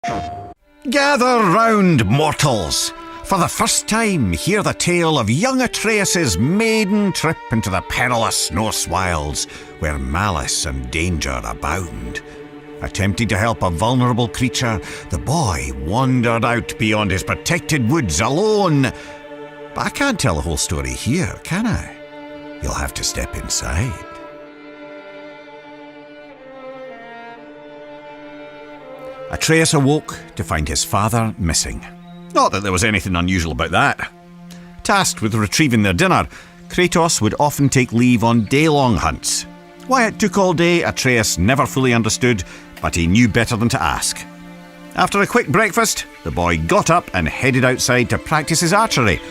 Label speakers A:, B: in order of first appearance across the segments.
A: Gather round, mortals. For the first time, hear the tale of young Atreus' maiden trip into the perilous Norse wilds, where malice and danger abound. Attempting to help a vulnerable creature, the boy wandered out beyond his protected woods alone. But I can't tell the whole story here, can I? You'll have to step inside. Atreus awoke to find his father missing. Not that there was anything unusual about that. Tasked with retrieving their dinner, Kratos would often take leave on day-long hunts. Why it took all day, Atreus never fully understood, but he knew better than to ask. After a quick breakfast, the boy got up and headed outside to practice his archery.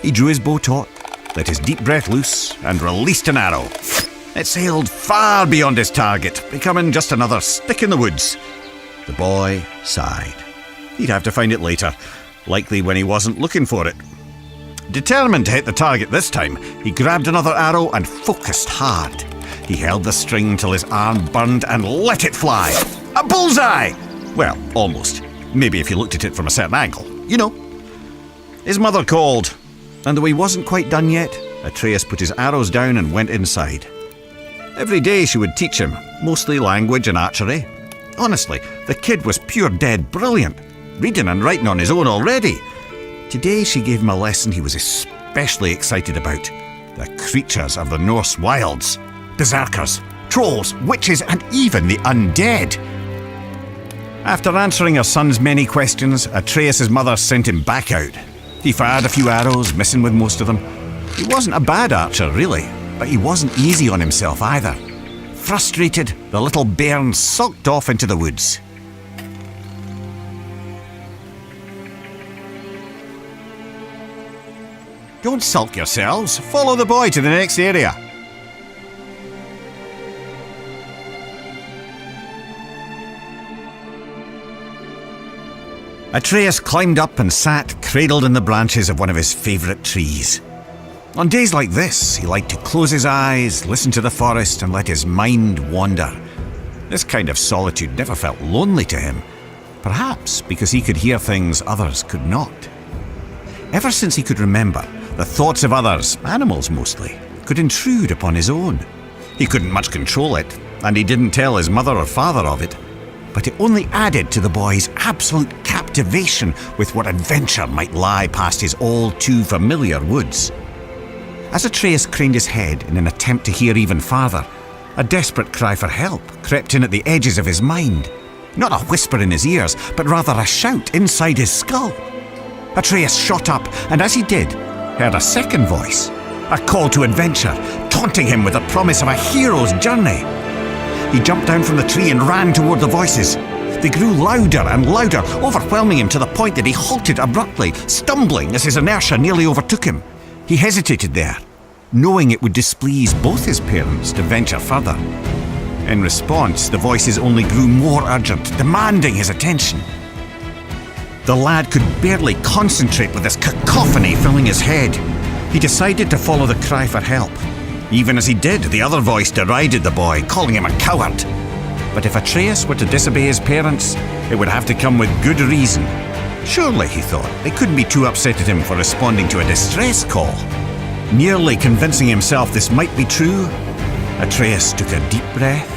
A: He drew his bow taut, let his deep breath loose, and released an arrow. It sailed far beyond his target, becoming just another stick in the woods. The boy sighed. He'd have to find it later, likely when he wasn't looking for it. Determined to hit the target this time, he grabbed another arrow and focused hard. He held the string till his arm burned and let it fly. A bullseye! Well, almost. Maybe if you looked at it from a certain angle. You know. His mother called, and though he wasn't quite done yet, Atreus put his arrows down and went inside. Every day she would teach him, mostly language and archery. Honestly, the kid was pure dead brilliant, reading and writing on his own already. Today she gave him a lesson he was especially excited about. The creatures of the Norse wilds. Berserkers, trolls, witches, and even the undead. After answering her son's many questions, Atreus' mother sent him back out. He fired a few arrows, missing with most of them. He wasn't a bad archer, really, but he wasn't easy on himself either. Frustrated, the little bairn sulked off into the woods. Don't sulk yourselves. Follow the boy to the next area. Atreus climbed up and sat cradled in the branches of one of his favourite trees. On days like this, he liked to close his eyes, listen to the forest, and let his mind wander. This kind of solitude never felt lonely to him, perhaps because he could hear things others could not. Ever since he could remember, the thoughts of others, animals mostly, could intrude upon his own. He couldn't much control it, and he didn't tell his mother or father of it, but it only added to the boy's absolute captivation with what adventure might lie past his all-too-familiar woods. As Atreus craned his head in an attempt to hear even farther, a desperate cry for help crept in at the edges of his mind. Not a whisper in his ears, but rather a shout inside his skull. Atreus shot up, and as he did, heard a second voice, a call to adventure, taunting him with the promise of a hero's journey. He jumped down from the tree and ran toward the voices. They grew louder and louder, overwhelming him to the point that he halted abruptly, stumbling as his inertia nearly overtook him. He hesitated there, knowing it would displease both his parents to venture further. In response, the voices only grew more urgent, demanding his attention. The lad could barely concentrate with this cacophony filling his head. He decided to follow the cry for help. Even as he did, the other voice derided the boy, calling him a coward. But if Atreus were to disobey his parents, it would have to come with good reason. Surely, he thought, they couldn't be too upset at him for responding to a distress call. Nearly convincing himself this might be true, Atreus took a deep breath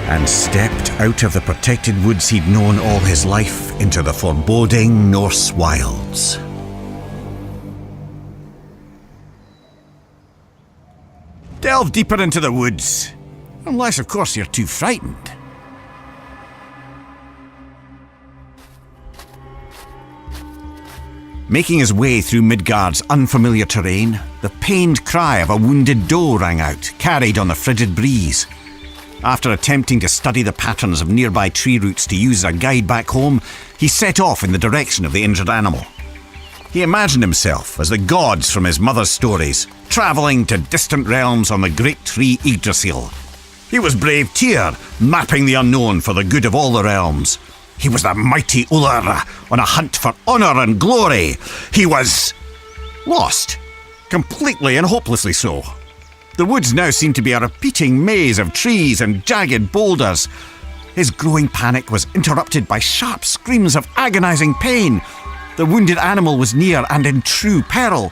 A: and stepped out of the protected woods he'd known all his life into the foreboding Norse wilds. Delve deeper into the woods. Unless, of course, you're too frightened. Making his way through Midgard's unfamiliar terrain, the pained cry of a wounded doe rang out, carried on the frigid breeze. After attempting to study the patterns of nearby tree roots to use as a guide back home, he set off in the direction of the injured animal. He imagined himself as the gods from his mother's stories, travelling to distant realms on the great tree Yggdrasil. He was brave Tyr, mapping the unknown for the good of all the realms. He was the mighty Ullr, on a hunt for honour and glory. He was lost, completely and hopelessly so. The woods now seemed to be a repeating maze of trees and jagged boulders. His growing panic was interrupted by sharp screams of agonizing pain. The wounded animal was near and in true peril.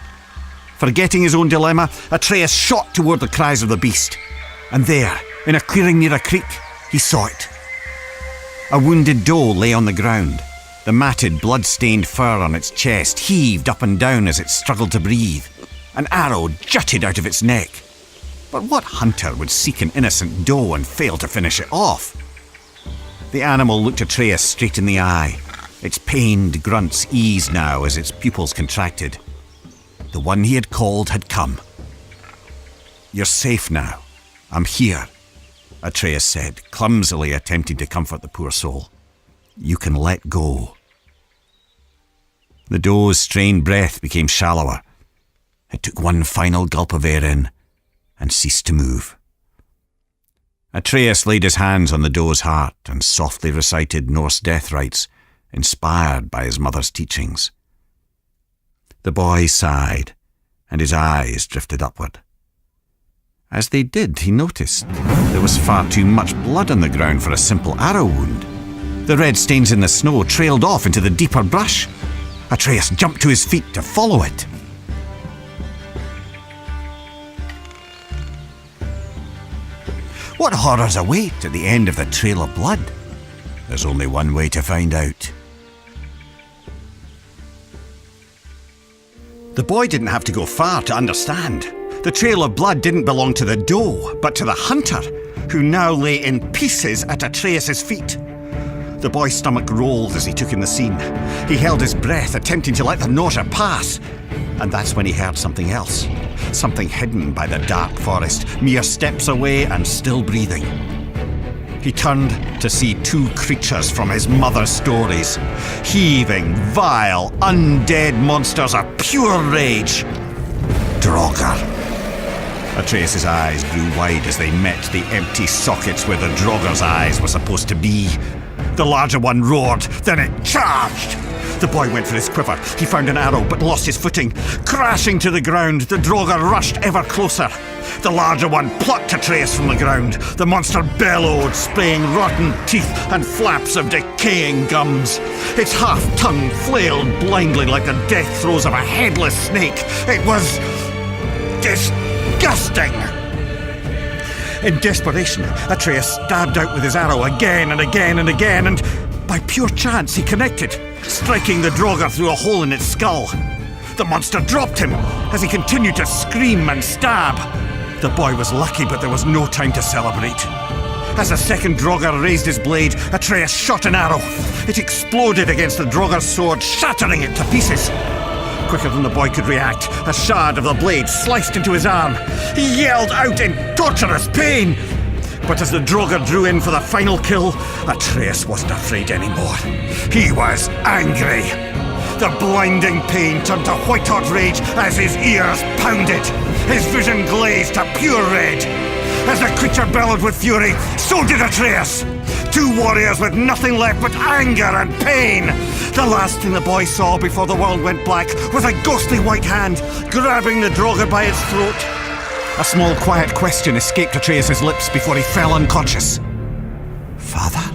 A: Forgetting his own dilemma, Atreus shot toward the cries of the beast. And there, in a clearing near a creek, he saw it. A wounded doe lay on the ground. The matted, blood-stained fur on its chest heaved up and down as it struggled to breathe. An arrow jutted out of its neck. But what hunter would seek an innocent doe and fail to finish it off? The animal looked Atreus straight in the eye. Its pained grunts eased now as its pupils contracted. The one he had called had come. "You're safe now. I'm here," Atreus said, clumsily attempting to comfort the poor soul. "You can let go." The doe's strained breath became shallower. It took one final gulp of air in and ceased to move. Atreus laid his hands on the doe's heart and softly recited Norse death rites, inspired by his mother's teachings. The boy sighed, and his eyes drifted upward. As they did, he noticed there was far too much blood on the ground for a simple arrow wound. The red stains in the snow trailed off into the deeper brush. Atreus jumped to his feet to follow it. What horrors await at the end of the trail of blood? There's only one way to find out. The boy didn't have to go far to understand. The trail of blood didn't belong to the doe, but to the hunter, who now lay in pieces at Atreus' feet. The boy's stomach rolled as he took in the scene. He held his breath, attempting to let the nausea pass. And that's when he heard something else. Something hidden by the dark forest, mere steps away and still breathing. He turned to see two creatures from his mother's stories. Heaving, vile, undead monsters of pure rage. Draugr. Atreus' eyes grew wide as they met the empty sockets where the Draugr's eyes were supposed to be. The larger one roared, then it charged. The boy went for his quiver. He found an arrow, but lost his footing. Crashing to the ground, the Draugr rushed ever closer. The larger one plucked Atreus from the ground. The monster bellowed, spraying rotten teeth and flaps of decaying gums. Its half-tongue flailed blindly like the death throes of a headless snake. It was disgusting. In desperation, Atreus stabbed out with his arrow again and again and again, and by pure chance he connected, striking the Draugr through a hole in its skull. The monster dropped him as he continued to scream and stab. The boy was lucky, but there was no time to celebrate. As the second Draugr raised his blade, Atreus shot an arrow. It exploded against the Draugr's sword, shattering it to pieces. Quicker than the boy could react, a shard of the blade sliced into his arm. He yelled out in torturous pain. But as the Draugr drew in for the final kill, Atreus wasn't afraid anymore. He was angry. The blinding pain turned to white-hot rage as his ears pounded. His vision glazed to pure red. As the creature bellowed with fury, so did Atreus. Two warriors with nothing left but anger and pain. The last thing the boy saw before the world went black was a ghostly white hand grabbing the Draugr by its throat. A small, quiet question escaped Atreus' lips before he fell unconscious. "Father?"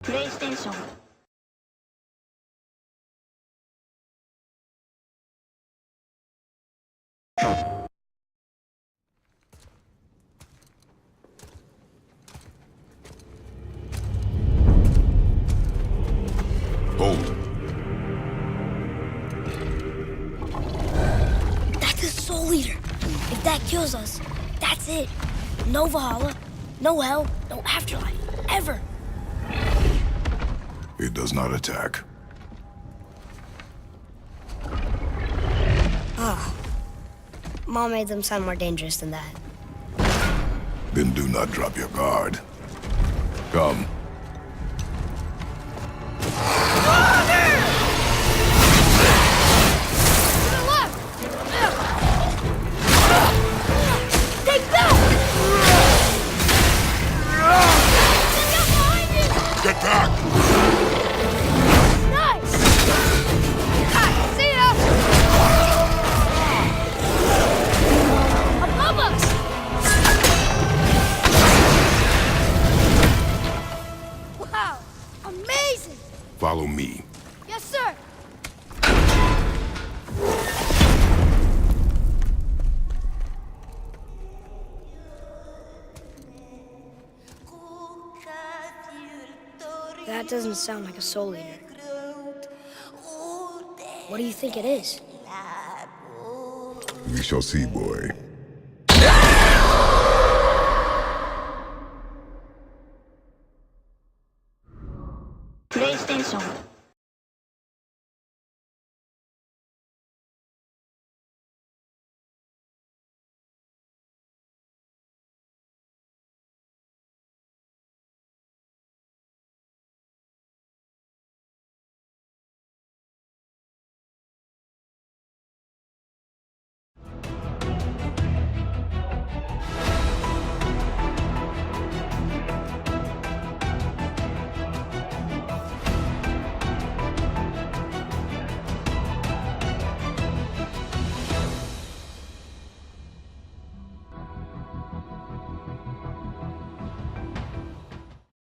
B: PlayStation。kills us. That's it. No Valhalla, no hell, no afterlife, ever.
C: It does not attack.
B: Ah. Mom made them sound more dangerous than that.
C: Then do not drop your guard. Come. Get back!
B: Nice! See ya! Above us! Wow! Amazing!
C: Follow me.
B: Yes, sir! That doesn't sound like a soul eater. What do you think it is?
C: We shall see, boy.
D: PlayStation